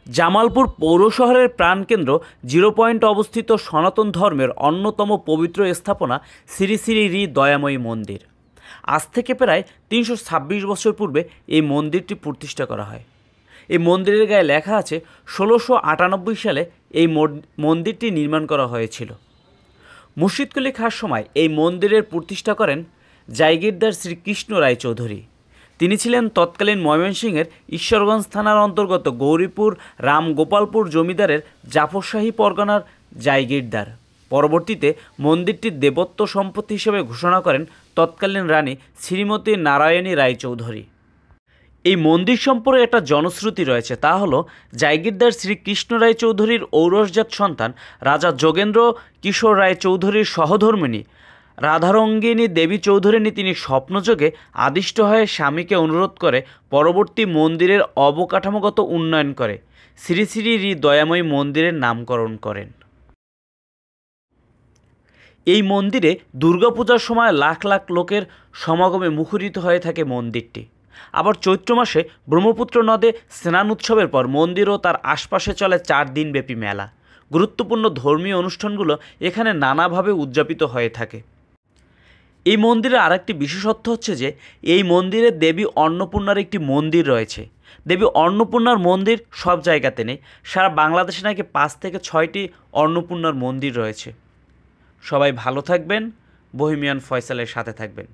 জামালপুর পৌর শহরের প্রাণকেন্দ্র জিরো পয়েন্ট অবস্থিত সনাতন ধর্মের অন্যতম পবিত্র স্থাপনা শ্রী শ্রী রি দয়াময়ী মন্দির। আজ থেকে প্রায় ৩২৬ বছর পূর্বে এই মন্দিরটি প্রতিষ্ঠা করা হয়। এই মন্দিরের গায়ে লেখা আছে ১৬৯৮ সালে এই মন্দিরটি নির্মাণ করা হয়েছিল। মুর্শিদকুলি খাঁর সময় এই মন্দিরের প্রতিষ্ঠা করেন জায়গিরদার শ্রীকৃষ্ণ রায় চৌধুরী। তিনি ছিলেন তৎকালীন ময়মনসিংহের ঈশ্বরগঞ্জ থানার অন্তর্গত গৌরীপুর রামগোপালপুর জমিদারের জাফরশাহী পরগনার জায়গিরদার। পরবর্তীতে মন্দিরটি দেবত্ব সম্পত্তি হিসেবে ঘোষণা করেন তৎকালীন রানী শ্রীমতী নারায়ণী রায় চৌধুরী। এই মন্দির সম্পর্কে একটা জনশ্রুতি রয়েছে, তা হলো জায়গিরদার শ্রীকৃষ্ণ রায় চৌধুরীর ঔরসজাত সন্তান রাজা যোগেন্দ্র কিশোর রায় চৌধুরীর সহধর্মিণী রাধারঙ্গিনী দেবী চৌধুরানী তিনি স্বপ্নযোগে আদিষ্ট হয়ে স্বামীকে অনুরোধ করে পরবর্তী মন্দিরের অবকাঠামোগত উন্নয়ন করে শ্রী শ্রী রি দয়াময়ী মন্দিরের নামকরণ করেন। এই মন্দিরে দুর্গাপূজার সময় লাখ লাখ লোকের সমাগমে মুখরিত হয়ে থাকে মন্দিরটি। আবার চৈত্র মাসে ব্রহ্মপুত্র নদে স্নান উৎসবের পর মন্দির ও তার আশপাশে চলে 4 দিনব্যাপী মেলা। গুরুত্বপূর্ণ ধর্মীয় অনুষ্ঠানগুলো এখানে নানাভাবে উদযাপিত হয়ে থাকে। এই মন্দিরের আরেকটি বিশেষত্ব হচ্ছে যে এই মন্দিরে দেবী অন্নপূর্ণার একটি মন্দির রয়েছে। দেবী অন্নপূর্ণার মন্দির সব জায়গাতে নেই, সারা বাংলাদেশে নাকি 5 থেকে 6টি অন্নপূর্ণার মন্দির রয়েছে। সবাই ভালো থাকবেন, বহিমিয়ান ফয়সালের সাথে থাকবেন।